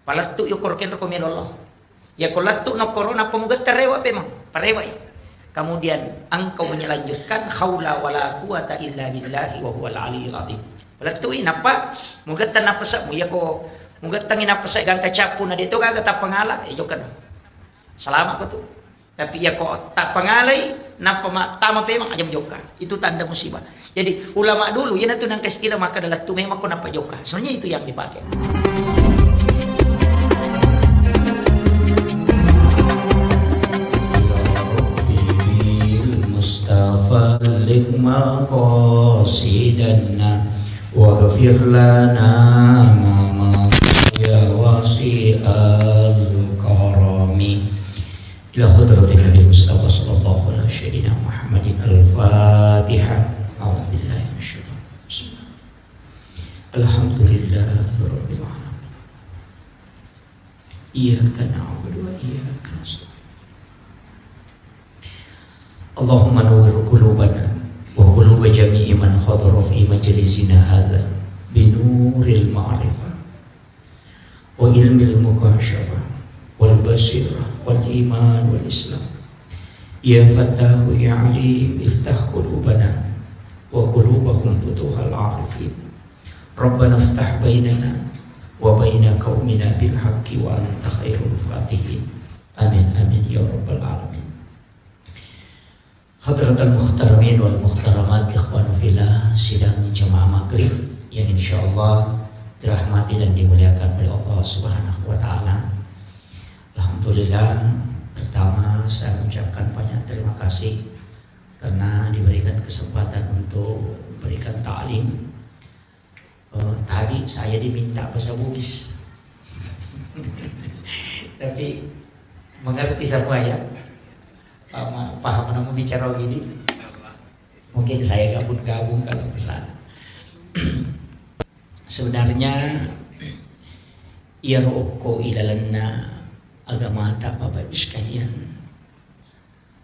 Palattu yo korken ko milolo. Ya kolattu no corona pemugat terewa memang, parewa. Kemudian engkau menyelanjutkan haula wala quwata illa billahi wa huwal aliyyul azim. Palattu inapa mugat tanapasa mo ya ko mugat tangin napasa gang kacapu na dito kaga ta pangala jo kan. Selama ko tuh. Tapi ya kok tak pangalay na tama memang ajam joka. Itu tanda musibah. Jadi ulama dulu ya itu nang istilah maka adalah tu memang ko napa joka. Sebenarnya itu yang dipakai. Falik maqasidana waghfir lana ma ya wasi'al karami ila hadratin Nabi Mustafa sallallahu alaihi wasallam Muhammadin al-Fatihah. A'udzu billahi minasyaitonir rajim. Alhamdulillahirabbil alamin. Iyyaka na'budu wa iyyaka nasta'in. Allahumma nawwir qulubana wa quluba jami'i man hadara fi majlisina hadza bi nuril ma'rifah wa ilmil mukashafah wal basirah wal iman wal islam. Ya Fattahu ya Alim iftah qulubana wa qulubahum futuhal arifin. Rabbana iftah bainana wa baina qaumina bil haqqi wa anta khairul fatihin. Amin amin ya rabbal alamin. Hadratul muhtaramin wal muhtaramat ikhwan fillah, sidang jemaah maghrib yang insyaallah dirahmati dan dimuliakan oleh Allah Subhanahu wa taala. Alhamdulillah, pertama saya mengucapkan banyak terima kasih karena diberikan kesempatan untuk memberikan ta'lim. Tadi saya diminta bahasa Bugis. Tapi mengerti semua ya. Paham nama bicara gini. Mungkin saya gabung-gabung kalau ke sana. Sebenarnya ya roko ilalanna agama tak Bapak Ibu sekalian.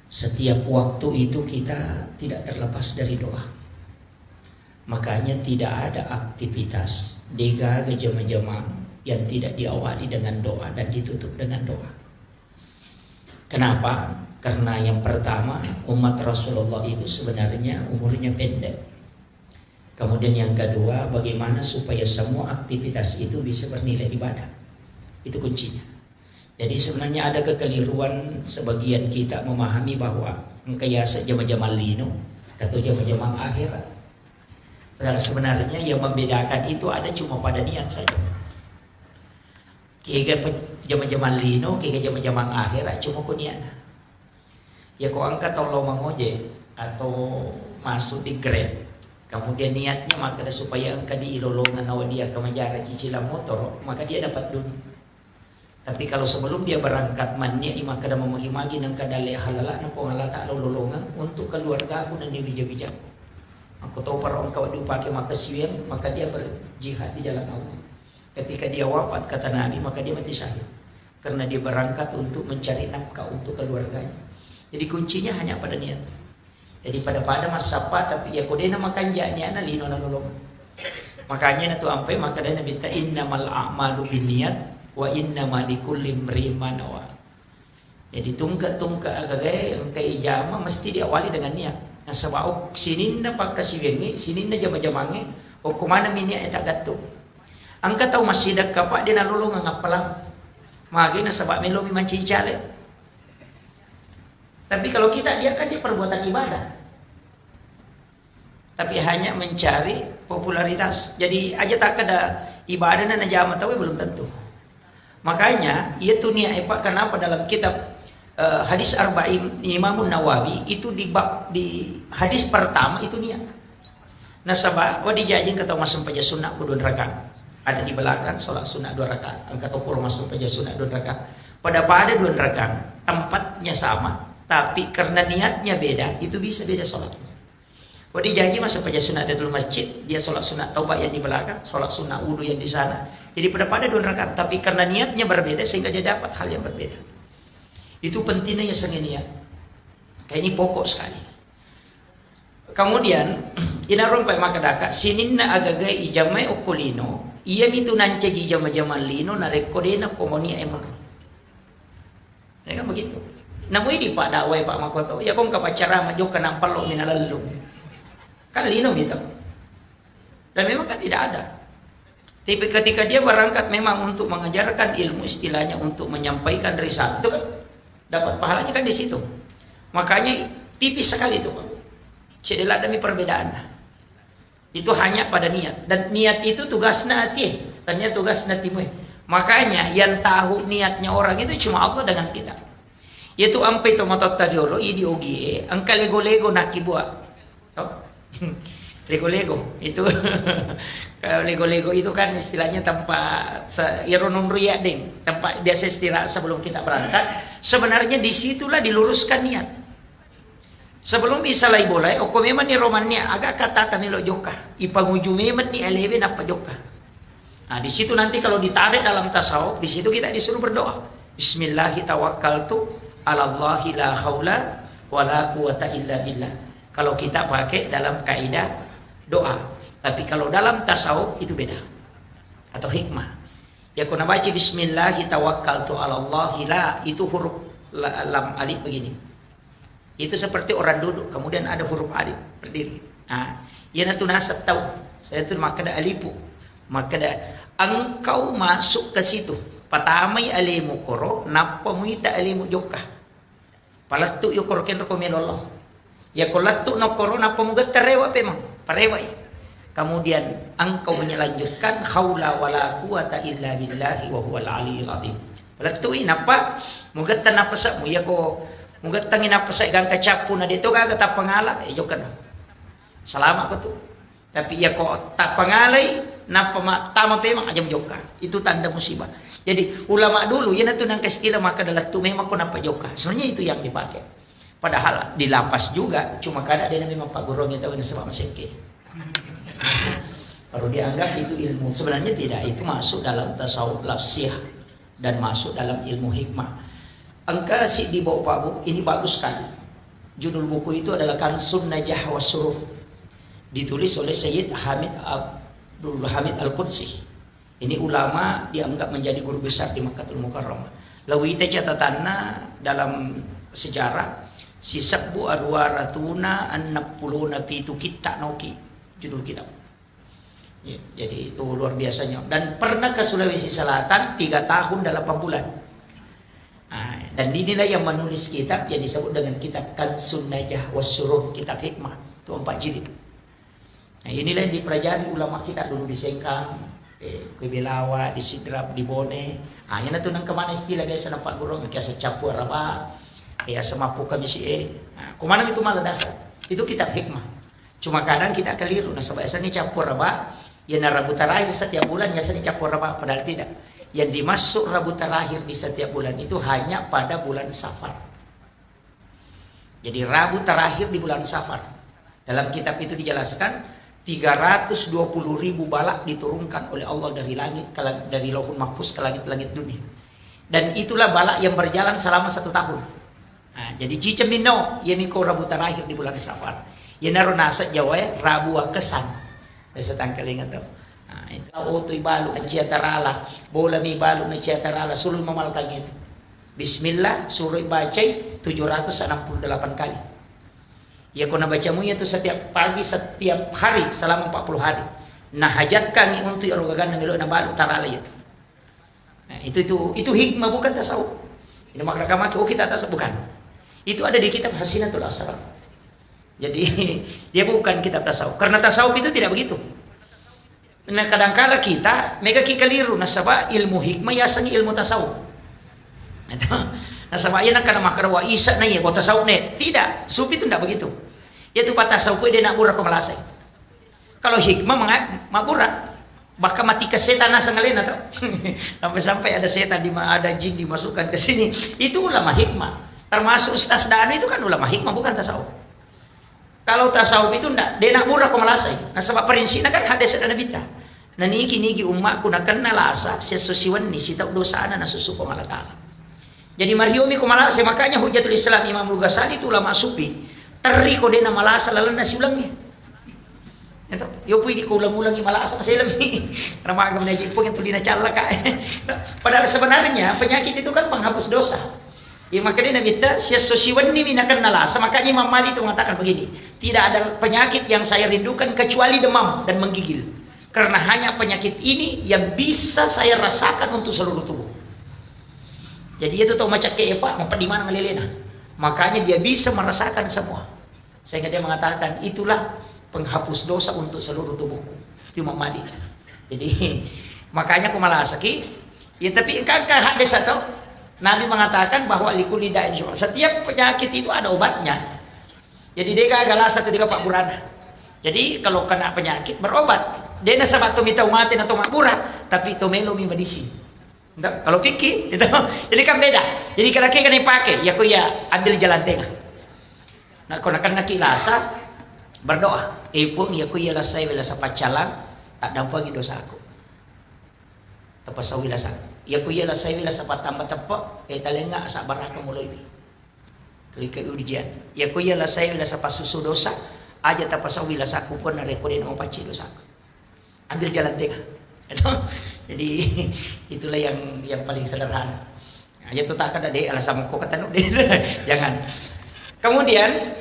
Setiap waktu itu kita tidak terlepas dari doa. Makanya tidak ada aktivitas dega jemaah yang tidak diawali dengan doa dan ditutup dengan doa. Kenapa? Karena yang pertama, umat Rasulullah itu sebenarnya umurnya pendek. Kemudian yang kedua, bagaimana supaya semua aktivitas itu bisa bernilai ibadah. Itu kuncinya. Jadi sebenarnya ada kekeliruan sebagian kita memahami bahwa engkayasa jama-jama lino atau jama-jama akhirat. Padahal sebenarnya yang membedakan itu ada cuma pada niat saja. Kira jama-jama lino, kira jama-jama akhirat cuma ku niat. Ya kau angkat tolong mengojek atau masuk di Grab, kemudian niatnya maka supaya angkat di ilolongan awak dia ke menjara cicilan motor, maka dia dapat dunia. Tapi kalau sebelum dia berangkat mannya maka dah memagi-magi nang kadale halala nang pengalata lolongan untuk keluarga aku dan bija-bija. Aku tahu para orang kau dipakai maka siang maka dia berjihad di jalan Allah. Ketika dia wafat kata Nabi maka dia mati syahid karena dia berangkat untuk mencari nafkah untuk keluarganya. Jadi kuncinya hanya pada niat. Jadi pada masa apa tapi ya kodena makan janya na lino na nolong. Makanya na tu ampai maka dia minta innamal a'malu binniyat wa innamal likulli imrin ma nawa. Jadi tungka agak kai jama mesti diawali dengan niat. Nah sebab sininna pakasiwengi, sininna jama-jamange, o kumana minya eta gatto. Angka tahu masih dak kapak dia na lolong ngapalang. Magi na sebab melomi mancicale. Tapi kalau kita lihat kan dia perbuatan ibadah. Tapi hanya mencari popularitas. Jadi aja tak ada ibadah dan jamaah tahu belum tentu. Makanya itu niat apa kenapa dalam kitab hadis Arba'in Imam Nawawi itu di hadis pertama itu niat. Nah sabah dijajin kata masuk paja sunnah ku 2 rakaat. Ada di belakang salat sunnah 2 rakaat. Angkat ukur masuk paja sunnah 2 rakaat. Pada 2 rakaat tempatnya sama. Tapi karena niatnya beda, itu bisa beda sholatnya. Kalau dijanji masuk pada sunatatul masjid, dia sholat sunat taubat yang di belakang, sholat sunat wudu yang di sana. Jadi pada 2 rakaat, tapi karena niatnya berbeda sehingga dia dapat hal yang berbeda. Itu pentingnya seni niat. Kayak ini pokok sekali. Kemudian inarong pa makadaka sininna agagai ijamai ukulino Iya itu nancegi jama-jama lino na rekodena komonia emang. Ya kan begitu. Namun ini Pak Dakwai Pak Makoto, ya kong kapacara majo kenapa lo minalalung. Kan lino gitu. Dan memang kan tidak ada. Tapi ketika dia berangkat memang untuk mengajarkan ilmu, istilahnya untuk menyampaikan risalah, itu kan dapat pahalanya kan di situ. Makanya tipis sekali itu Pak. Tidak ada perbedaan. Itu hanya pada niat. Dan niat itu tugasnya hati. Ternyata tugasnya timu. Makanya yang tahu niatnya orang itu cuma Allah dengan kita. Yaitu ampai to matot tadiolo idi ogie, angka lego-lego nakibua. Lego-lego itu kalau lego-lego itu kan istilahnya tempat ironun ria ding, tempat biasa istirahat sebelum kita berangkat. Sebenarnya disitulah diluruskan niat. Sebelum bisa lai boleh, oko memang ni romannya agak kata tamilo joka. Ipanguju memang ni eleve apa joka. Nah, di situ nanti kalau ditarik dalam tasawuf, di situ kita disuruh berdoa. Bismillahirrahmanirrahim. Alallahi la haula wala quwata illa billah. Kalau kita pakai dalam kaidah doa, tapi kalau dalam tasawuf itu beda. Atau hikmah. Ya kuna baca bismillahirrahmanirrahim la itu huruf lam alif begini. Itu seperti orang duduk, kemudian ada huruf alif berdiri. Nah, ya natu nasab tahu. Saya tu maka ada alifu. Maka ada engkau masuk ke situ. Patamai alimu koro, napa muita alimu joka. Palatu yo koro ken rekomend Allah. Ya kolatu no koro napa muga terewa pemang, parewa. Kemudian engkau menyelanjutkan haula wala quwata illa billahi wa huwal aliyyul azim. Palatu napa muga tanapa sa mu ya ko muga tangin apa sa gang kacapu na dito kaga ta pangala yo kan. Salama ko tu. Tapi ya ko ta pangalay napa tama pemang ajam joka. Itu tanda musibah. Jadi ulama dulu ya itu nang kastila maka adalah tu memang kena Pak Joka. Sebenarnya itu yang dipakai. Padahal di lapas juga cuma kada ada memang Pak Guru yang tahu sebab maseke. Baru dianggap itu ilmu. Sebenarnya tidak, itu masuk dalam tasawuf lafsiyah dan masuk dalam ilmu hikmah. Angka si di bawah Pak Bu, ini bagus sekali. Judul buku itu adalah Kansun Najah Wasuruh. Ditulis oleh Sayyid Hamid Abdul Hamid Al-Qudsi. Ini ulama dianggap menjadi guru besar di Makkahul Mukarramah. Lalu kita catatannya dalam sejarah si sabbu arwaratuna annapuluna pitu kita noki judul kitab. Ya, jadi itu luar biasanya. Dan pernah ke Sulawesi Selatan 3 tahun 8 bulan. Nah, dan inilah yang menulis kitab yang disebut dengan kitab Kansun Najah Wasuruh, kitab hikmah. Itu 4 jilid. Nah, inilah yang dipelajari ulama kita dulu di Sengkang. Kue Belawa, di Sidrap, di Bone. Ah, yan na to nang kamana istilah biasa ng pagurong kaya sa Chapu Araba, kaya sa Mapu kami si kumanang itu malah dasar. Itu kitab hikmah. Cuma kadang kita keliru. Nah, sebab ni Chapu Araba, yan na Rabu terakhir setiap bulan ya ni Chapu Araba, padahal tidak. Yang dimasuk Rabu terakhir di setiap bulan itu hanya pada bulan Safar. Jadi Rabu terakhir di bulan Safar. Dalam kitab itu dijelaskan 320.000 balak diturunkan oleh Allah dari langit dari Lauhul Mahfuz ke langit-langit dunia. Dan itulah balak yang berjalan selama 1 tahun. Nah, jadi cicemino yemiko Rabu terakhir di bulan Safar. Yenaro nasa Jawa ya Rabu kesan. Saya tangkal ingat tuh. Nah, itu otoy balu na ciatarala, bola mi balu na ciatarala sulul mamalkang itu. Bismillah suruh baca 768 kali. Ya kena bacamu itu setiap pagi setiap hari selama 40 hari. Nah hajat kami untuk erogagan ng na balu tarala itu. Nah, itu hikmah bukan tasawuf. Ini makna kamaki kita tasawuf bukan. Itu ada di kitab Hasinatul Asrar. Jadi dia bukan kitab tasawuf. Karena tasawuf itu tidak begitu. Nah kadangkala kita mega keliru nasaba ilmu hikmah yasani ilmu tasawuf. Nah sama aja nak kana makarawa isa na iya kota tasawuf ne. Tidak, sufi itu tidak begitu. Yaitu patah tasawuf dia nak burah kemalasay. Kalau hikmah maburah, bahkan mati ke setan asa ngalena tau. Sampai-sampai ada setan ada jin dimasukkan ke sini. Itu ulama hikmah. Termasuk Ustaz Danu itu kan ulama hikmah bukan tasawuf. Kalau tasawuf itu ndak, dia nak burah kemalasay. Nah sebab prinsipnya kan hadis dan nabita. Nah niki umatku nak kenal asa sesusiwan ni sitau dosa na nasusu pemalatala. Jadi mariomi kumalasa makanya Hujatul Islam Imam Al-Ghazali itu ulama sufi. Teri ko din na malasa lalan na siulangnya. Ito, yo puwi ko ulang-ulangi malasa masih lebih. Karena magam na po yung tuli na chala ka. Padahal sebenarnya penyakit itu kan penghapus dosa. Ya makanya Nabi siya sosiwan ni minakan nalasa. Makanya Imam Malik itu mengatakan begini, tidak ada penyakit yang saya rindukan kecuali demam dan menggigil. Karena hanya penyakit ini yang bisa saya rasakan untuk seluruh tubuh. Jadi itu tahu macam kayak Pak, mau di mana ngelilena. Makanya dia bisa merasakan semua. Sehingga dia mengatakan itulah penghapus dosa untuk seluruh tubuhku. Itu Imam Malik. Jadi makanya aku malah sakit. Ya tapi kan hadis atau Nabi mengatakan bahwa likulli da'in syifa. Setiap penyakit itu ada obatnya. Jadi dia gak satu dia Pak Burana. Jadi kalau kena penyakit berobat. Dia nasabak tu minta umatin atau makmurah, tapi tomelo mi medisi. Kalau pikir, gitu. Jadi kan beda. Jadi kalau kan dipakai, ya aku ya ambil jalan tengah. Nah, kalau nak kilasa berdoa, pun ya aku ya lasai wila sapacalang tak dampangi dosa aku. Tapasa wila sa. Ya aku ya lasai wila sapatamba tepak, talenga sa baraka mulai. Kali ujian. Ya aku ya lasai wila sapasusu dosa, aja tapasa wila saku pun na rekodin mau paci dosa aku. Ambil jalan tengah. Jadi itulah yang paling sederhana. Aja tuh tak ada deh alasan kok kata deh. Jangan. Kemudian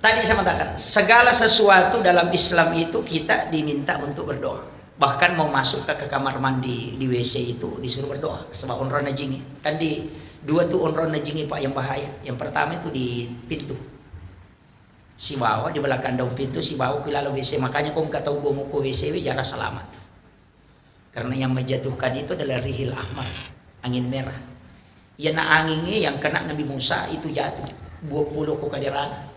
tadi saya katakan segala sesuatu dalam Islam itu kita diminta untuk berdoa. Bahkan mau masuk ke kamar mandi di WC itu disuruh berdoa sebab onron najingi. Kan di dua tuh onron najingi Pak yang bahaya. Yang pertama itu di pintu. Si bawa di belakang daun pintu si bawa ke lalu WC. Makanya kau nggak tahu bomo ke WC jarak selamat. Karena yang menjatuhkan itu adalah rihil ahmar, angin merah. Ya na anginnya yang kena Nabi Musa itu jatuh 20 ke kadirana.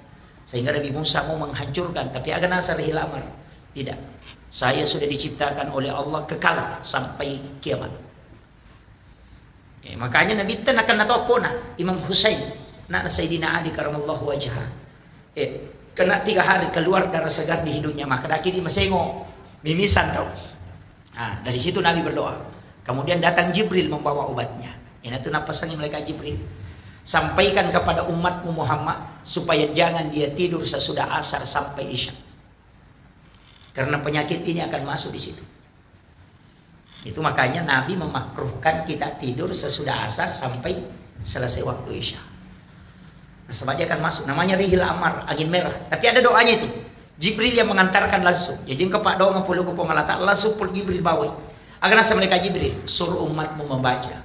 Sehingga Nabi Musa mau menghancurkan, tapi agak nasa rihil ahmar. Tidak. Saya sudah diciptakan oleh Allah kekal sampai kiamat. Makanya Nabi tan akan natopona Imam Husain, nak Sayyidina Ali karamallahu wajhah. Kena 3 hari keluar darah segar di hidungnya, maka daki di mesengo mimisan tau. Nah, dari situ Nabi berdoa. Kemudian datang Jibril membawa obatnya. Ini tuh napasangin malaikat Jibril. Sampaikan kepada umatmu Muhammad supaya jangan dia tidur sesudah asar sampai isya. Karena penyakit ini akan masuk di situ. Itu makanya Nabi memakruhkan kita tidur sesudah asar sampai selesai waktu isya. Nah, sebab dia akan masuk. Namanya rihil amar, angin merah. Tapi ada doanya itu. Jibril yang mengantarkan langsung. Jadi kepak doa ngapuluh ke pengalata langsung pul Jibril bawa. Agar nasa mereka Jibril suruh umatmu membaca.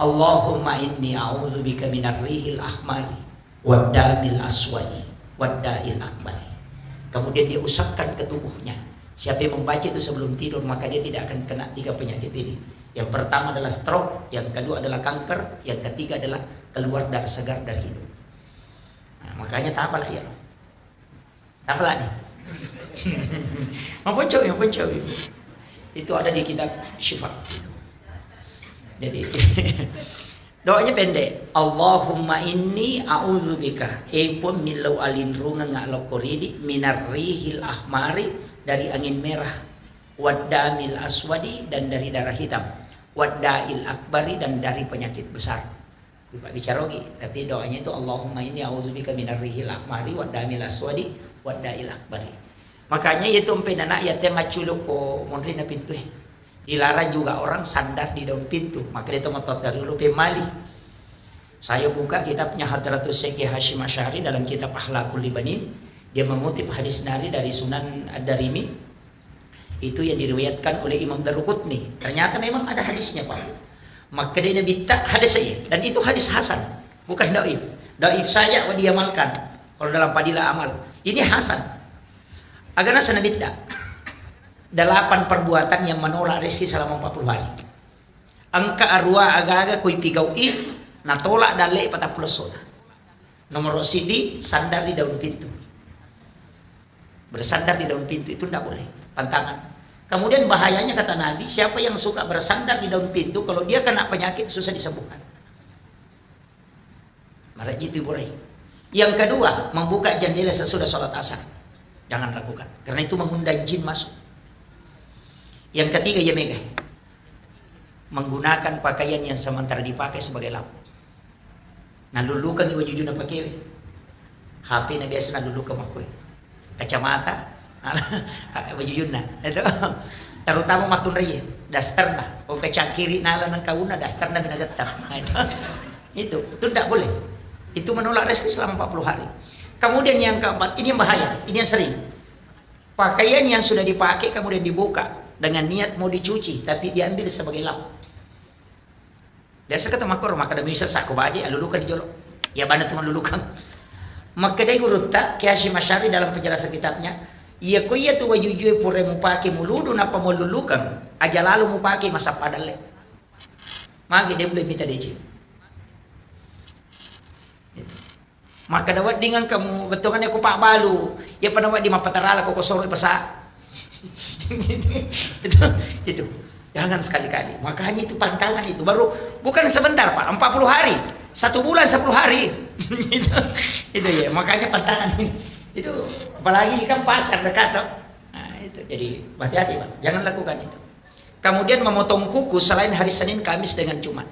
Allahumma inni a'udzubika minar rihil ahmari waddamil aswadi wadda'il akbari. Kemudian dia usapkan ke tubuhnya. Siapa yang membaca itu sebelum tidur maka dia tidak akan kena 3 penyakit ini. Yang pertama adalah stroke, yang kedua adalah kanker, yang ketiga adalah keluar darah segar dari hidung. Nah, makanya tak apalah ya. Tak apalah nih. Apa coba itu ada di kitab Syifa. Jadi doanya pendek. Allahumma inni a'udzubika pun milau alin runga ngalo koridi minar rihil ahmari dari angin merah, waddamil aswadi dan dari darah hitam, wadda'il akbari dan dari penyakit besar. Pak bicara lagi, tapi doanya itu Allahumma inni a'udzubika minar rihil ahmari waddamil aswadi wadda'il akbari. Makanya itu empenanak ya tengah culuk ko monri na pintu. Dilarang juga orang sandar di daun pintu. Maka dia tomatot dari dulu pemali. Saya buka kitabnya Hadratus Syekh Hashim Asy'ari dalam kitab Akhlaqul Libanin. Dia mengutip hadis Nari dari Sunan Ad-Darimi. Itu yang diriwayatkan oleh Imam Daruqutni. Ternyata memang ada hadisnya Pak. Maka dia minta hadis saya. Dan itu hadis hasan, bukan daif. Daif saja diamalkan kalau dalam padilah amal. Ini hasan. Agaknya senabita 8 perbuatan yang menolak rezeki selama 40 hari. Angka arwah agak-agak kui pigau natolak dalek patah pulsona. Nomor sidi sandar di daun pintu. Bersandar di daun pintu itu tidak boleh, pantangan. Kemudian bahayanya kata Nabi, siapa yang suka bersandar di daun pintu, kalau dia kena penyakit susah disembuhkan. Marah itu Ibrahim. Yang kedua, membuka jendela sesudah sholat asar. Jangan lakukan, karena itu mengundang jin masuk. Yang ketiga, ya mega. Menggunakan pakaian yang sementara dipakai sebagai lampu. Nalulukan ibu jujur na pakai. HP na biasa nalulukan aku. Kacamata baju yun na. Ito. Terutama makun raya, dastar na. O kacangkiri nala ng kauna, dastar na binagatap. Itu tidak boleh. Itu menolak rezeki selama 40 hari. Kemudian yang keempat, ini yang bahaya, ini yang sering. Pakaian yang sudah dipakai kemudian dibuka dengan niat mau dicuci, tapi diambil sebagai lap. Biasa kata makor, maka demi bisa saku baje, alulukan dijolok. Ya bana tuh alulukan. Maka dari guru tak, Hashim Asy'ari dalam penjelasan kitabnya, iya ko iya tu baju jue pure mu pakai muludu napa mau lulukan, aja lalu mu pakai masa padale. Maka dia boleh minta DJ. Maka dapat dengan kamu betongannya ku pak balu, ya pada di mapatarala kok sore pasa. itu jangan sekali-kali. Makanya itu pantangan itu baru bukan sebentar Pak, 40 hari, 1 bulan 10 hari. itu ya, makanya pantangan itu apalagi di kan pasar dekat. Nah, itu jadi hati-hati Pak, jangan lakukan itu. Kemudian memotong kuku selain hari Senin, Kamis dengan Jumat.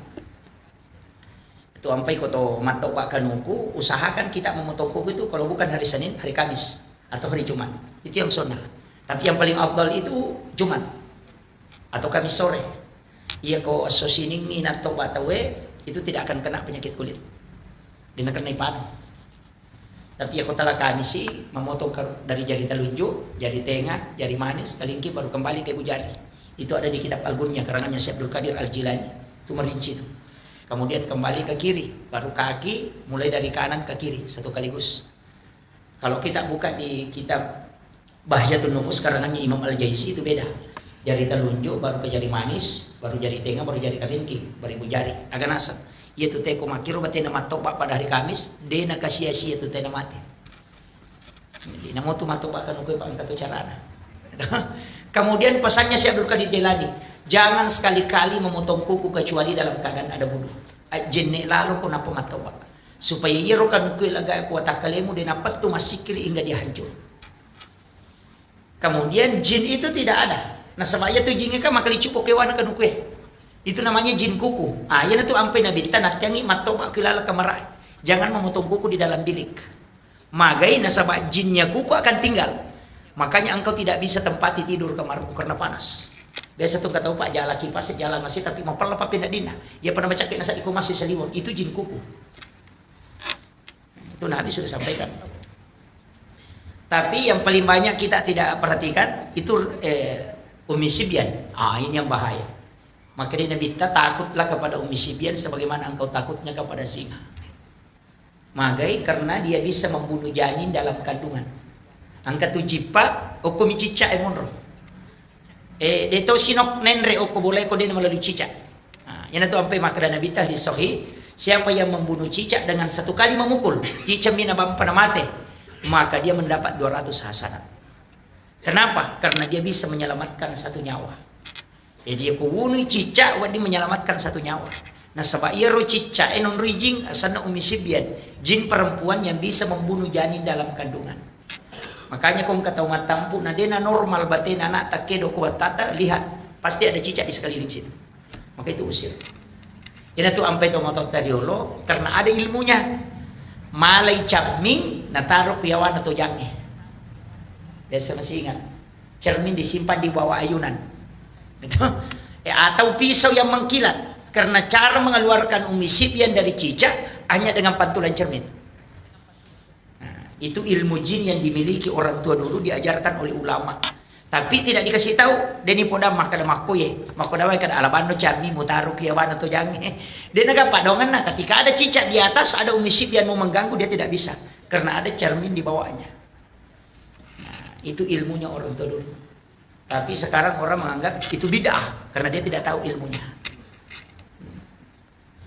Itu ampai koto matok Pak kanuku, usahakan kita memotong kuku itu kalau bukan hari Senin, hari Kamis atau hari Jumat. Itu yang sunnah. Tapi yang paling afdal itu Jumat atau Kamis sore. Iya ko asosining atau batawe itu tidak akan kena penyakit kulit. Dia kena panu. Tapi ya kota kami sih memotong dari jari telunjuk, jari tengah, jari manis, telingki baru kembali ke ibu jari. Itu ada di kitab Al-Bunyah karangannya Syekh Abdul Qadir Al-Jilani. Itu merinci itu. Kemudian kembali ke kiri, baru kaki mulai dari kanan ke kiri satu kaligus. Kalau kita buka di kitab Bahjatun Nufus karangannya Imam Al-Jaisi itu beda. Jari telunjuk baru ke jari manis, baru jari tengah, baru jari kelingking, baru ibu jari. Agak nasab. Itu teko makiro batena matok pada hari Kamis, dena kasia-sia itu tena mati. Jadi namo tu matok kan ukoi pak kato carana. Kemudian pesannya Syekh Abdul Qadir Jailani, jangan sekali-kali memotong kuku kecuali dalam keadaan ada wudu. Jenne lalu ko napa matok supaya yero kan ukoi laga ko takalemu dena pattu masikri hingga dia hancur. Kemudian jin itu tidak ada. Nah sebabnya tuh jinnya kan makali cukup kewan kan ukwe. Itu namanya jin kuku. Ah, yan itu ampe nabi tanat yangi matto kilala kamarai. Jangan memotong kuku di dalam bilik. Magai nasabah jinnya kuku akan tinggal. Makanya engkau tidak bisa tempati tidur kamarmu karena panas. Biasa tuh kata Pak jala kipas jalan masih tapi mau pelapa pindah dina. Ya pernah baca nasa iku masih seliwon. Itu jin kuku. Itu Nabi sudah sampaikan. Tapi yang paling banyak kita tidak perhatikan itu Ummi Sibyan. Ah, ini yang bahaya. Maka dia Nabi takutlah kepada Ummi Sibyan sebagaimana engkau takutnya kepada singa. Magai karena dia bisa membunuh janin dalam kandungan. Angka tu jipa oko micica emonro. Deto sinok nenre oko boleh ko din melalui cicak. Yan itu sampai maka Nabi tah di sahih, siapa yang membunuh cicak dengan satu kali memukul, cicak mina bampa mate, maka dia mendapat 200 hasanat. Kenapa? Karena dia bisa menyelamatkan satu nyawa. Jadi aku bunuh cicak, wadi menyelamatkan satu nyawa. Nah sebab ia ro cicak enon rijing asana Ummi Sibyan, jin perempuan yang bisa membunuh janin dalam kandungan. Makanya kau kata umat tampu, nah dena normal batin anak takedo kuat tata, lihat pasti ada cicak di sekeliling situ. Maka itu usir. Ini tuh ampai to ngotot tadiolo karena ada ilmunya. Malai caming nataruh kuyawan atau jange. Biasa masih ingat. Cermin disimpan di bawah ayunan. Atau pisau yang mengkilat. Karena cara mengeluarkan Ummi Sibyan dari cicak hanya dengan pantulan cermin. Nah, itu ilmu jin yang dimiliki orang tua dulu diajarkan oleh ulama. Tapi tidak dikasih tahu. Deni podam makada makoye. Makoda kada alabano cermin mutaruh kuyawan atau jange. Dia naga padongan nah ketika ada cicak di atas ada Ummi Sibyan mau mengganggu dia tidak bisa karena ada cermin di bawahnya. Nah, itu ilmunya orang tua dulu. Tapi sekarang orang menganggap itu bid'ah karena dia tidak tahu ilmunya.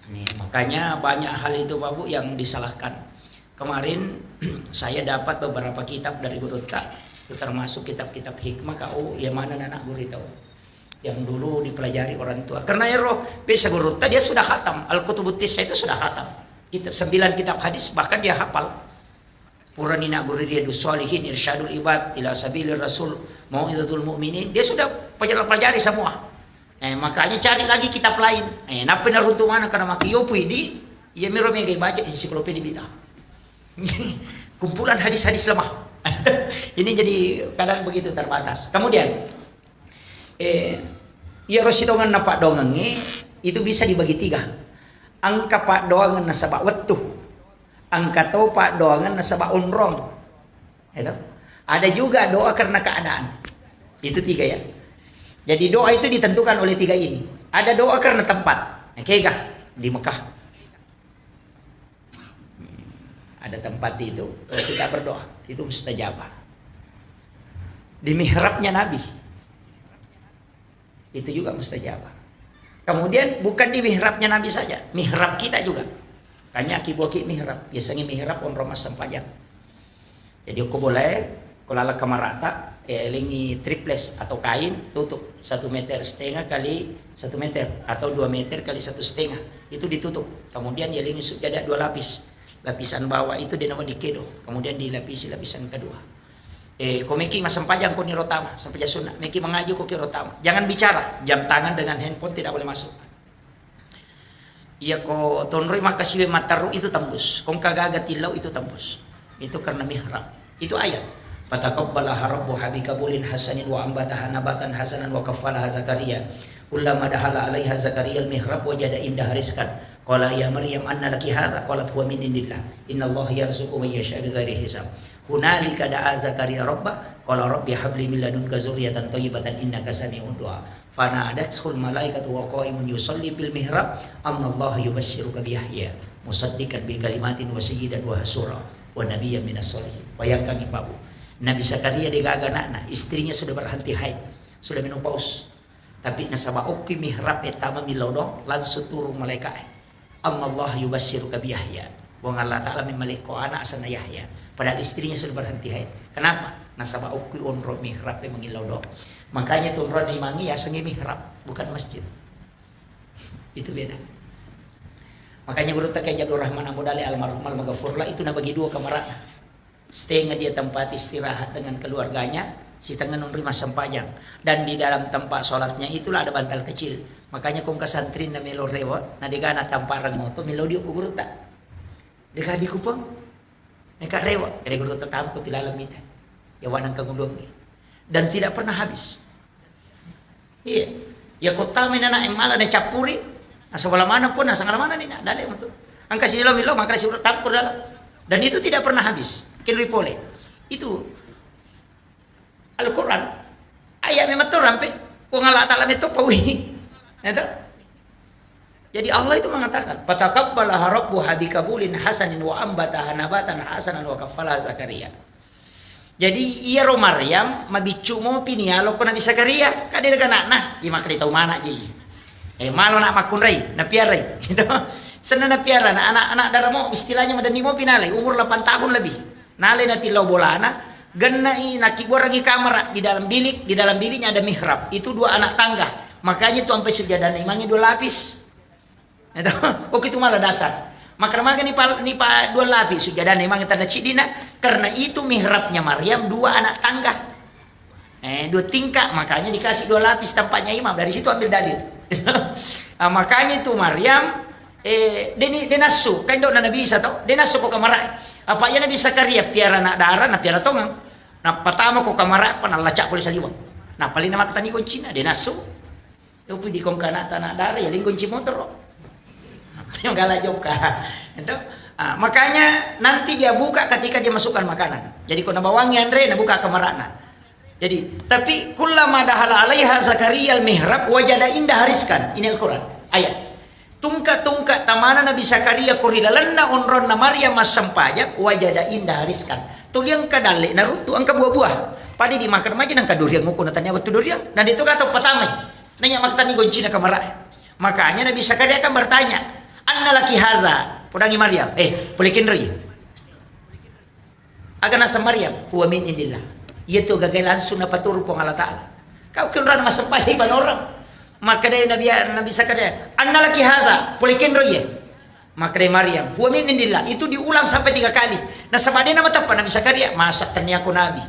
Nih, makanya banyak hal itu Pak Bu yang disalahkan. Kemarin saya dapat beberapa kitab dari Guru Tak, termasuk kitab-kitab hikmah kau yang mana anak guru tahu. Yang dulu dipelajari orang tua. Karena ya roh bisa guru dia sudah khatam. Al-Kutubut Tis'ah itu sudah khatam. Kitab 9 kitab hadis bahkan dia hafal. Puranina Gurriyadus Shalihin, Irsyadul Ibad ila Sabilir Rasul, Mau'izatul Mu'minin. Dia sudah pelajari semua. Makanya cari lagi kitab lain. Napa naruntu mana karena makiyo puidi, ya miro mega baca ensiklopedia bidah. Kumpulan hadis-hadis lemah. Ini jadi kadang begitu terbatas. Kemudian ya rosidongan na pak dongange itu bisa dibagi tiga. Angka pak doangan na sabak wetuh, angka to pak doangan na sabak unrong. Itu. Ada juga doa karena keadaan. Itu tiga ya. Jadi doa itu ditentukan oleh tiga ini. Ada doa karena tempat. Kegah di Mekah. Ada tempat itu kita berdoa, itu mustajabah. Di mihrabnya Nabi, itu juga mustajabah. Kemudian bukan di mihrabnya Nabi saja, mihrab kita juga. Tanya kiboki mihrab, biasanya mihrab on romas sempajang. Jadi aku boleh kalau ala kamarata, lingi triples atau kain tutup 1,5 meter kali 1 meter atau 2 meter kali 1,5 itu ditutup. Kemudian ya lingi sujadah 2 lapis. Lapisan bawah itu dinama dikedo, kemudian dilapisi lapisan kedua. Komeki mas sempajang ko ni rotama sampai sunat. Meki mengaju ko ki rotama. Jangan bicara, jam tangan dengan handphone tidak boleh masuk. Iya ko tonroi makasiwe mataru itu tembus. Kong kagaga tilau itu tembus. Itu karena mihrab. Itu ayat. Fataqabbalaha rabbu habikabulin hasanin wa ambataha nabatan hasanan wa kaffalaha Zakaria. Kullama dahala 'alaiha Zakaria al-mihrab wajada indaha rizqan. Qala ya Maryam anna laki hadza? Qalat huwa min indillah. Innallaha yarzuqu man yasha'u bighairi hisab. Hunalika da'a Zakaria rabbah qala rabbi habli min ladunka dzurriyyatan thayyibatan innaka sami'ud du'a. Fana'adathul malaikatu wa qa'imun yusalli bil mihrab annallaha yubasyshiruka bi Yahya musaddiqan bi kalimatin wa sayyidan wa hasura wa nabiyyan minas sholihin. Bayangkan Ibu, Nabi Zakaria digaga anak, istrinya sudah berhenti haid, sudah menopause. Tapi nasaba oki mihrab etama milodong langsung turun malaikat. Allah yubasyshiruka bi Yahya. Wong Allah Ta'ala memiliki anak sana Yahya. Padahal istrinya sudah berhenti haid. Kenapa? Nasaba oki onro mihrab mengilodong. Makanya tunron imangi ya sengi mihrab, bukan masjid. Itu beda. Makanya guru tak Abdul Rahman Amudali almarhum al-Maghfurlah itu bagi 2 kamar. Setengah dia tempat istirahat dengan keluarganya, si tengah nunri mas sempajang. Dan di dalam tempat sholatnya itulah ada bantal kecil. Makanya kung kasantrin na melo rewot, na digana tamparan mo to melo di guru tak. Deka di kupang. Neka rewot, kaya guru tatampo tilalamitan. Yawan ang kagulong. Dan tidak pernah habis. Iya. Ya kota may na emala na capuri. Nasa wala mana pun, nasa ngalamana ni na. Dali mo to. Ang kasi milo, maka si tampur dalam. Dan itu tidak pernah habis. Kinri pole. Itu Al-Quran. Ayat memang tu rampe. Kung Allah Ta'ala itu pawi. Jadi Allah itu mengatakan, "Fataqabbalaha rabbuha bikabulin hasanin wa ambataha nabatan hasanan wa kaffalaha Zakaria." Jadi iya ro Maryam mabicu mo pinialo ko Nabi Zakaria. Kadi daga na, ima kadi tau mana ji. Malo nak makun ray, na piaray. Gitu. Sana na piara na anak-anak daramo istilahnya madani mo pinalay umur 8 tahun lebih. Nalay na tilaw bolana, ganai nakiborangi kamera di dalam bilik, di dalam biliknya ada mihrab. Itu 2 anak tangga. Makanya itu sampai sujadah imamnya 2 lapis. Itu, itu malah dasar. Maka ni pa 2 lapis sujadah imamnya tanda cidina karena itu mihrabnya Maryam 2 anak tangga. 2 tingkat, makanya dikasih 2 lapis tempatnya imam. Dari situ ambil dalil. Nah, makanya itu Maryam denasu kan do na nabi isa to denasu ko kamara apa ya Nabi Zakaria piara na dara na piara tongang na patama ko kamara pa na laca poli saliwang na palin na makatani ko Cina denasu yo pudi kong kana na dara ya lingkon ci motor yung gala joka itu makanya nanti dia buka ketika dia masukkan makanan jadi ko nabawangi Andre na buka kamarana jadi tapi kullama dahala alaiha Zakaria al-mihrab wajada indah hariskan ini Al-Quran ayat tungka-tungka tamana Nabi Zakaria kurilalanna onron na Maryam mas sampaya wajada indah hariskan tuliang kadale na rutu ang kabuah-buah padi dimakan maja nang kaduriang nguko natanya waktu duriang dan itu kata patamay nanya maktani goncina kamara makanya Nabi Zakaria akan bertanya anna laki haza pudangi Maryam pulikin roy aga nasa Maryam huwa min indillah yaitu gagal langsung na paturo pong Allah Ta'ala kau kinran mas sampaya iban orang maka dari Nabi Zakaria anna laki haza pulikin roye maka dari Maryam huwa min indillah itu diulang sampai 3 kali nah sabade nama tapa Nabi Zakaria masak tanya ko nabi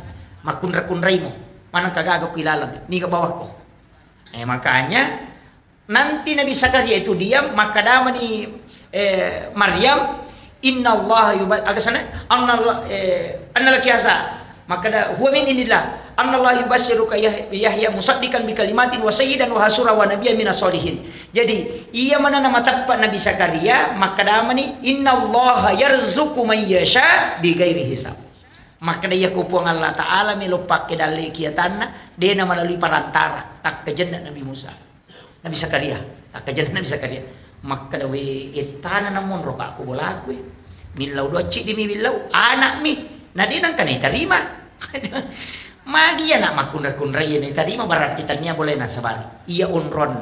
makunra-kunray mo manang kagaga ko ilalang ni ka bawah ko makanya nanti Nabi Zakaria itu diam maka dama ni Maryam inna Allah anna laki haza Maka huwa min indillah annallahi yubashshiruka Yahya musaddiqan bi kalimatin wa sayyidan wa hasura wa nabiyyan minas solihin. Jadi ia mana nama tapat Nabi Zakaria maka nama ni innallaha yarzuqu man yasha bi ghairi hisab. Maka dia kupung Allah Ta'ala melupak ke dalai kiatanna dia nama melalui perantara tak kejendak Nabi Musa Nabi Zakaria tak kejendak Nabi Zakaria maka dawe itana namun roka aku bola aku milau do cik di mi milau anak mi nah dia nang kan terima magi anak makun-kun raya ni terima barat kita nya boleh na sabar ia unron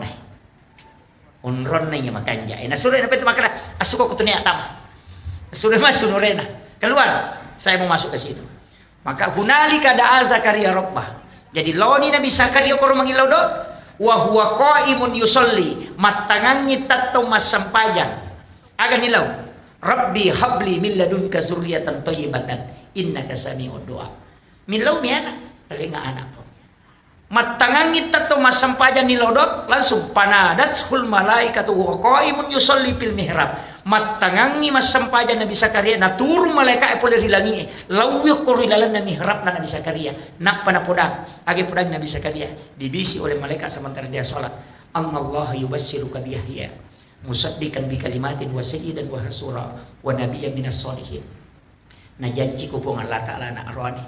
nya makanja ina sura na petu makana asuko ko tunia tama sura masuk norena keluar saya mau masuk ke situ maka hunalika da'a Zakaria rabbah jadi loni Nabi Zakaria ko mangilaw do wa huwa qaimun yusolli matangangi tatto masampajan aga nilaw rabbi habli min ladunka zurriyatan thayyibatan innaka sami'ud du'a milaw miana telinga anak po matangangi tatto masampajan nilaw do langsung panadatul malaikatu wa qaimun yusolli fil mihrab matangangi masampajan Nabi Zakaria naturu malaikat boleh rilangi lawuk korilalan na mihrab na Nabi Zakaria nak panapodang agi podang Nabi Zakaria dibisi oleh malaikat sementara dia salat Allah yubashshiruka bi Yahya musaddiqan bi kalimatin wa sayyidan wa hasura wa nabiyyan minas solihin na janji ko pong Allah Ta'ala na arwani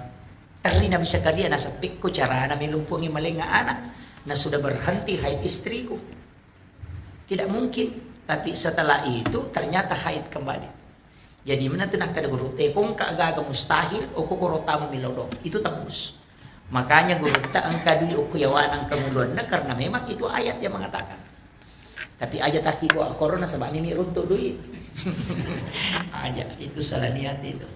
terli Nabi Zakaria na sapik ko cara na milumpungi malinga anak na sudah berhenti haid istriku tidak mungkin. Tapi setelah itu ternyata haid kembali. Jadi mana tu nak kada guru tekong kaaga mustahil o kokoro tamu milodong. Itu tembus. Makanya guru ta ang kadui o kuyawanang kamulon na karena memang itu ayat yang mengatakan. Tapi aja taki gua corona sebab ini runtuh duit. Aja itu salah niat itu.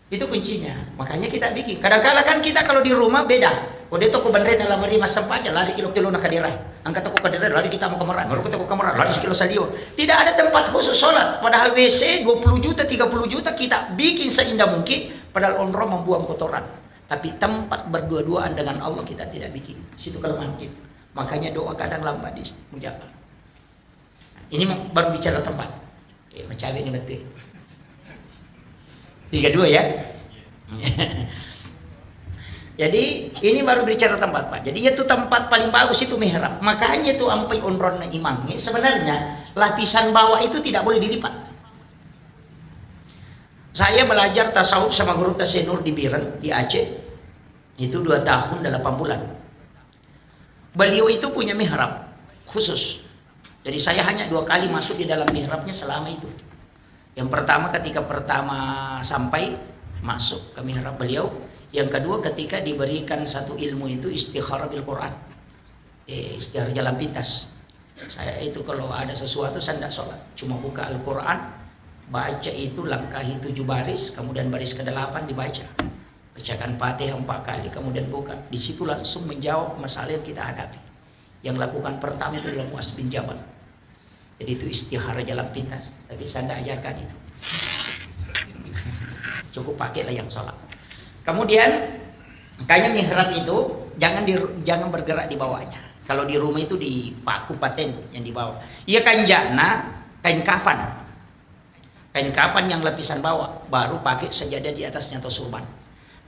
Itu kuncinya. Makanya kita bikin. Kadang-kadang kan kita kalau di rumah beda. Kalau dia toko bandren dalam mari masam aja lari kilo-kilo nak kadirai. Angkat toko kadirai lari kita mau kamar. Baru kita ke kamar lari sekilo salio. Tidak ada tempat khusus sholat. Padahal WC 20 juta 30 juta kita bikin seindah mungkin. Padahal onro membuang kotoran. Tapi tempat berdua-duaan dengan Allah kita tidak bikin. Situ kalau mungkin. Makanya doa kadang lambat di mujabah. Ini baru bicara tempat. Macam ini nanti. 32 ya. Jadi ini baru bicara tempat Pak. Jadi itu tempat paling bagus itu mihrab. Makanya itu ampai onron na imamnya sebenarnya lapisan bawah itu tidak boleh dilipat. Saya belajar tasawuf sama guru Tasenur di Biren di Aceh. Itu 2 tahun 8 bulan. Beliau itu punya mihrab khusus. Jadi saya hanya 2 kali masuk di dalam mihrabnya selama itu. Yang pertama ketika sampai masuk ke mihrab beliau. Yang kedua ketika diberikan satu ilmu itu istikharah bil Quran. Istikharah jalan pintas. Saya itu kalau ada sesuatu saya tidak sholat. Cuma buka Al-Quran. Baca itu langkahi 7 baris. Kemudian baris ke-8 dibaca. Bacakan Fatihah 4 kali. Kemudian buka. Di situ langsung menjawab masalah yang kita hadapi. Yang lakukan pertama itu adalah Mu'adz bin Jabal. Jadi itu istikharah jalan pintas. Tapi saya tidak ajarkan itu. Cukup pakailah yang sholat. Kemudian makanya mihrab itu jangan bergerak di bawahnya. Kalau di rumah itu di paku paten yang di bawah. Iya kan jana kain kafan. Kain kafan yang lapisan bawah baru pakai sajadah di atasnya atau surban.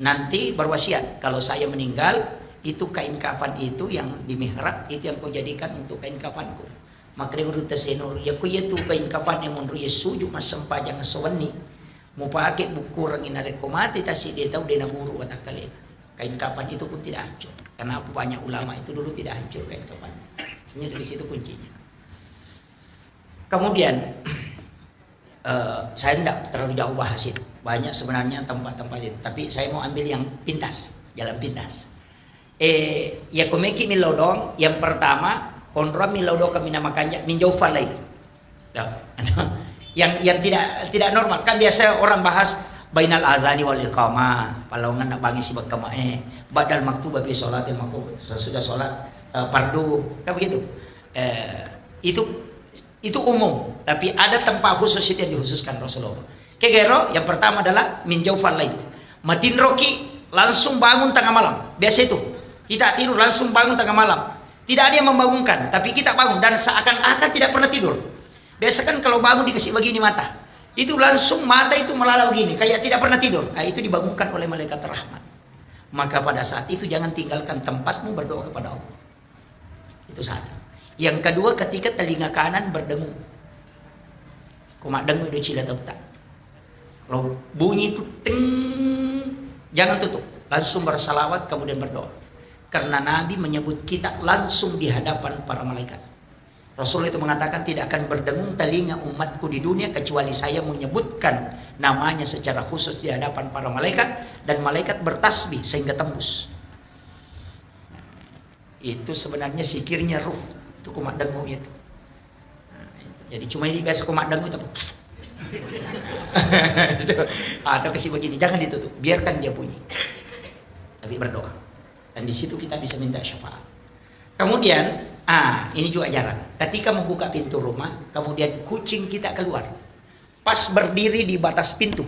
Nanti berwasiat kalau saya meninggal itu kain kafan itu yang di mihrab itu yang kau jadikan untuk kain kafanku. Maka dia urut Tasenur ya ku itu kain kafan yang menurut Yesus cuma sempajang sewani. Mau pakai buku rangin rekomati tasi dia tahu dia naburu watak kalian. Kain kafan itu pun tidak hancur. Karena banyak ulama itu dulu tidak hancur kain kafan. Sebenarnya dari situ kuncinya. Kemudian saya tidak terlalu jauh bahas itu. Banyak sebenarnya tempat-tempat itu. Tapi saya mau ambil yang pintas, jalan pintas. Ya komeki milodong yang pertama kontra milodong kami namakannya minjau falai. Yang tidak normal kan biasa orang bahas bainal azani wal iqamah palongan nak bangi sibak kamae badal maktubah bi salat yang maktub sesudah salat fardu kan begitu. Itu umum tapi ada tempat khusus itu yang dikhususkan Rasulullah. Kegero yang pertama adalah min jaufal lail. Matin roki langsung bangun tengah malam. Biasa itu. Kita tidur langsung bangun tengah malam. Tidak ada yang membangunkan, tapi kita bangun dan seakan-akan tidak pernah tidur. Biasa kan kalau bangun dikasih begini mata. Itu langsung mata itu melalau gini, kayak tidak pernah tidur. Nah, itu dibangunkan oleh malaikat rahmat. Maka pada saat itu jangan tinggalkan tempatmu, berdoa kepada Allah. Itu satu. Yang kedua, ketika telinga kanan berdengung. Kumak dengung udah cila tahu tak. Kalau bunyi itu ting, jangan tutup. Langsung bersalawat kemudian berdoa. Karena Nabi menyebut kita langsung di hadapan para malaikat. Rasul itu mengatakan tidak akan berdengung telinga umatku di dunia kecuali saya menyebutkan namanya secara khusus di hadapan para malaikat dan malaikat bertasbih sehingga tembus. Itu sebenarnya zikirnya ruh. Itu kumak dengung itu. Jadi cuma ini biasa kumak dengung itu. Atau kasih begini, jangan ditutup, biarkan dia bunyi. Tapi berdoa. Dan di situ kita bisa minta syafaat. Kemudian ini juga jarang. Ketika membuka pintu rumah, kemudian kucing kita keluar. Pas berdiri di batas pintu.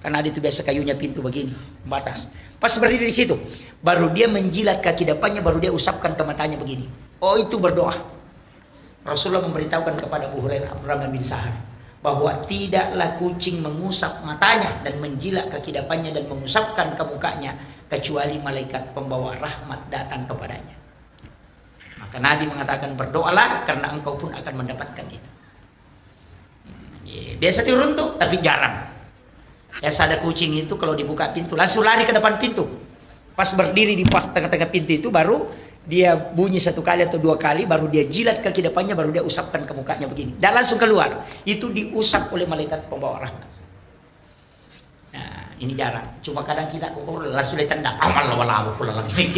Karena ada itu biasa kayunya pintu begini, batas. Pas berdiri di situ, baru dia menjilat kaki depannya, baru dia usapkan ke matanya begini. Oh, itu berdoa. Rasulullah memberitahukan kepada Abu Hurairah, Abdurrahman bin Sahar, bahwa tidaklah kucing mengusap matanya dan menjilat kaki depannya dan mengusapkan ke mukanya kecuali malaikat pembawa rahmat datang kepadanya. Maka Nabi mengatakan berdoalah karena engkau pun akan mendapatkan itu. Biasa turun tuh, tapi jarang. Ya, ada kucing itu kalau dibuka pintu langsung lari ke depan pintu. Pas berdiri di pas tengah-tengah pintu itu baru dia bunyi 1 kali atau 2 kali, baru dia jilat kaki depannya, baru dia usapkan ke mukanya begini. Dan langsung keluar. Itu diusap oleh malaikat pembawa rahmat. Nah, ini jarang. Cuma kadang kita langsung ditendang. Amal wala pulang lagi.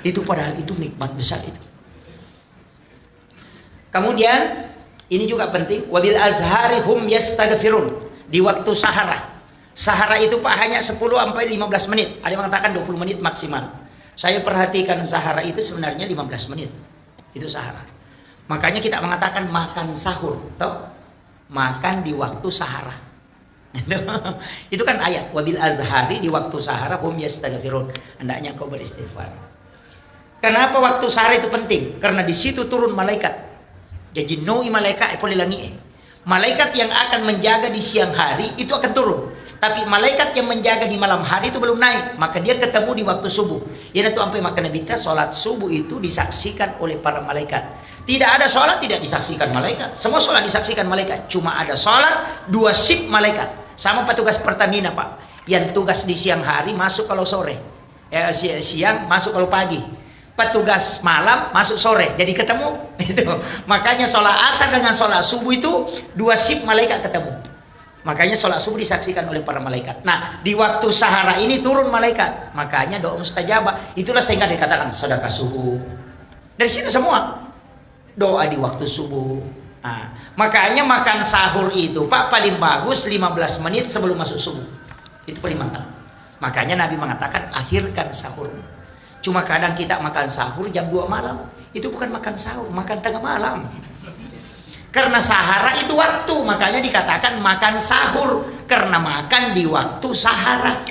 Itu padahal itu nikmat besar itu. Kemudian ini juga penting, wabil azhari hum yastaghfirun, di waktu sahara. Sahara itu Pak hanya 10 sampai 15 menit. Ada yang mengatakan 20 menit maksimal. Saya perhatikan sahara itu sebenarnya 15 menit. Itu sahara. Makanya kita mengatakan makan sahur, toh? Makan di waktu sahara. Itu kan ayat, wabil azhari, di waktu sahara hum yastaghfirun. Hendaknya kau beristighfar. Kenapa waktu sahara itu penting? Karena di situ turun malaikat. Jadi noi malaikat langi. Malaikat yang akan menjaga di siang hari itu akan turun. Tapi malaikat yang menjaga di malam hari itu belum naik. Maka dia ketemu di waktu subuh. Ya itu sampai maka Nabi kita sholat subuh itu disaksikan oleh para malaikat. Tidak ada sholat tidak disaksikan malaikat. Semua sholat disaksikan malaikat. Cuma ada sholat 2 shift malaikat. Sama petugas Pertamina Pak. Yang tugas di siang hari masuk kalau sore. Siang masuk kalau pagi. Petugas malam masuk sore, jadi ketemu. Makanya sholat asar dengan sholat subuh itu 2 shift malaikat ketemu. Makanya sholat subuh disaksikan oleh para malaikat. Nah, di waktu sahara ini turun malaikat. Makanya doa mustajabah. Itulah sehingga dikatakan sedekah subuh. Dari situ semua doa di waktu subuh. Nah, makanya makan sahur itu Pak paling bagus 15 menit sebelum masuk subuh. Itu paling mantap. Makanya Nabi mengatakan akhirkan sahur. Cuma kadang kita makan sahur jam 2 malam. Itu bukan makan sahur, makan tengah malam. Karena sahara itu waktu, makanya dikatakan makan sahur. Karena makan di waktu sahara.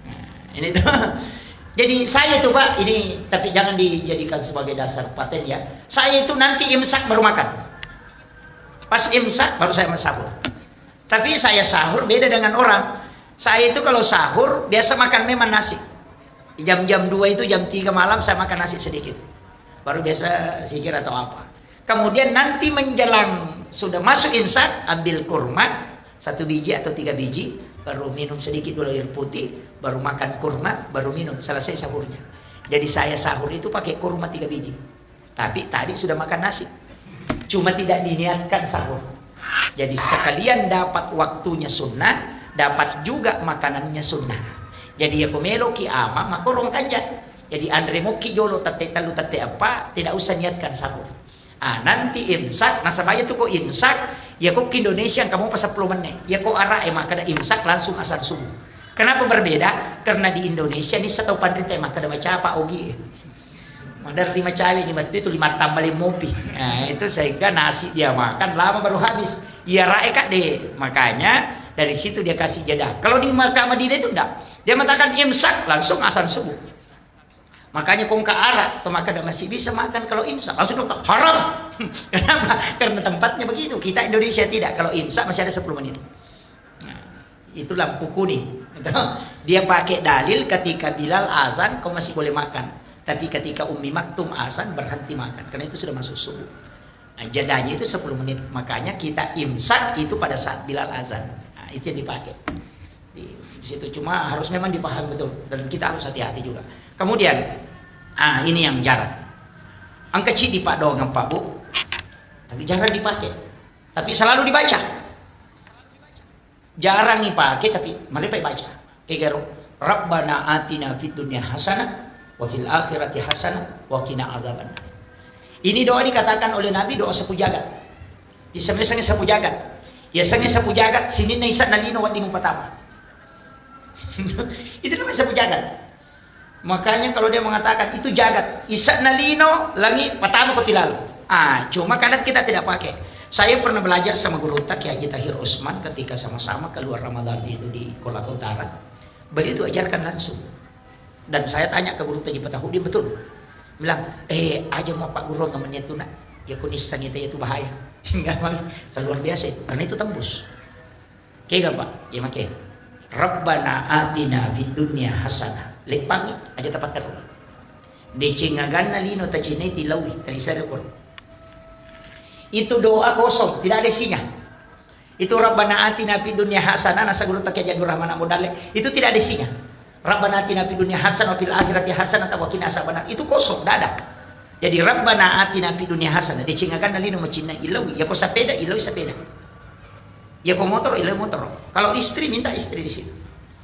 Nah, ini tuh. Jadi saya itu Pak, ini tapi jangan dijadikan sebagai dasar paten ya. Saya itu nanti imsak baru makan. Pas imsak baru saya sahur. Tapi saya sahur beda dengan orang. Saya itu kalau sahur biasa makan memang nasi. Jam-jam 2 itu jam 3 malam saya makan nasi sedikit. Baru biasa zikir atau apa. Kemudian nanti menjelang sudah masuk imsak, ambil kurma 1 biji atau 3 biji, baru minum sedikit dulu air putih, baru makan kurma, baru minum, selesai sahurnya. Jadi saya sahur itu pakai kurma 3 biji. Tapi tadi sudah makan nasi. Cuma tidak diniatkan sahur. Jadi sekalian dapat waktunya sunnah, dapat juga makanannya sunnah. Jadi aku melo ki ama makorong kanja. Jadi Andre mo ki jolo tate talu tate apa, tidak usah niatkan sahur. Nanti imsak, nasabaya tuh kok imsak, ya kok ke Indonesia kamu pas 10 menit. Ya kok arah kada imsak langsung asar subuh. Kenapa berbeda? Karena di Indonesia ini satu pandrita maka ada macam apa ogi. Madar 5 cawe itu 5 tambah 5 mopi. Nah, itu sehingga nasi dia makan lama baru habis. Ya rae kak deh. Makanya dari situ dia kasih jeda. Kalau di Makkah Madinah itu enggak. Dia mengatakan imsak langsung asar subuh. Makanya kong ke arah atau maka masih bisa makan kalau imsak langsung dokter haram. Kenapa? Karena tempatnya begitu. Kita Indonesia tidak. Kalau imsak masih ada 10 menit. Nah, itu lampu kuning. Dia pakai dalil ketika Bilal azan kau masih boleh makan. Tapi ketika Ummi Maktum azan berhenti makan. Karena itu sudah masuk subuh. Nah, jadanya itu 10 menit. Makanya kita imsak itu pada saat Bilal azan. Nah, itu yang dipakai. Di situ cuma harus memang dipahami betul. Dan kita harus hati-hati juga. Kemudian, ini yang jarang. Angka cik di Pak Dongeng Pak Bu. Tapi jarang dipakai. Tapi selalu dibaca. Jarang dipakai tapi mereka baca. Kayak Rabbana atina fid dunya hasanah wa fil akhirati hasanah wa qina azabannar. Ini doa dikatakan oleh Nabi doa sapu jagat. Di semisangnya sapu jagat. Ya sange sapu jagat sini na isa nalino wa dingo patama. Itu namanya sapu jagat. Makanya kalau dia mengatakan itu jagat, isa nalino langi patama ko tilalo. Cuma kadang kita tidak pakai. Saya pernah belajar sama guru Kiai Haji Tahir Usman ketika sama-sama keluar Ramadan itu di Kolaka Utara. Beliau itu ajarkan langsung. Dan saya tanya ke guru Taji Patahu, dia betul. Bilang, aja mau Pak Guru namanya itu nak. Ya kunisan itu bahaya. Luar biasa itu. Karena itu tembus. Kaya Pak? Ya makai. Rabbana atina fid dunya hasanah. Lepangi aja tepat terus. Decengagan nalino tacineti lawi talisar Qur'an. Itu doa kosong, tidak ada isinya. Itu Rabbana atina fid dunya hasanah, nasa guru Kiai Haji Rahman Amudale, itu tidak ada isinya. Rabbana atina fid dunya hasanah wa fil akhirati hasanah wa qina azabannar. Itu kosong, tidak ada. Jadi Rabbana atina fid dunya hasanah, dicingakan nalino macina ilawi, ya ko sepeda ilawi sepeda. Ya ko motor ilawi motor. Kalau istri minta istri di situ.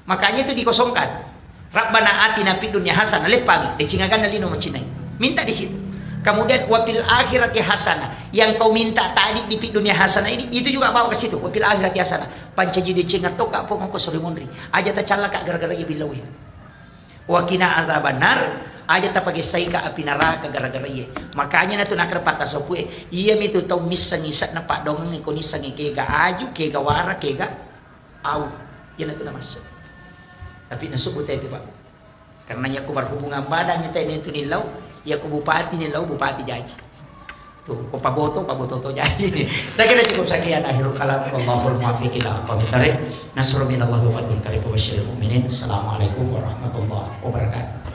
Makanya itu dikosongkan. Rabbana atina fid dunya hasanah, lepang, dicingakan nalino macina. Minta di situ. Kemudian wafil akhirati hasanah, yang kau minta tadi di dunia hasanah ini, itu juga bawa ke situ. Wafil akhirati hasanah. Pancaji dicengat toka pokok ko sorimonri. Aja ta cala ka gara-gara ieu bilawi. Wa qina azabannar, aja ta pagi saika api neraka gara-gara ieu. Makanya na tu nakar patah sopue, iya mitu tau misang isat na Pak Dongeng ko nisang kega aju, kega wara, kega au. Yan itu nama masuk. Tapi nasubut itu Pak. Karena ya aku berhubungan badan itu nilau. Ya ku bupati nih lau bupati Jaji. Tuh, ku paboto to Jaji. Saya kira cukup sekian akhirul kalam. Wallahul muwaffiq ila aqwamit thariq. Nasrun minallahi wa fathun qarib wa basyiril mu'minin. Assalamualaikum warahmatullahi wabarakatuh.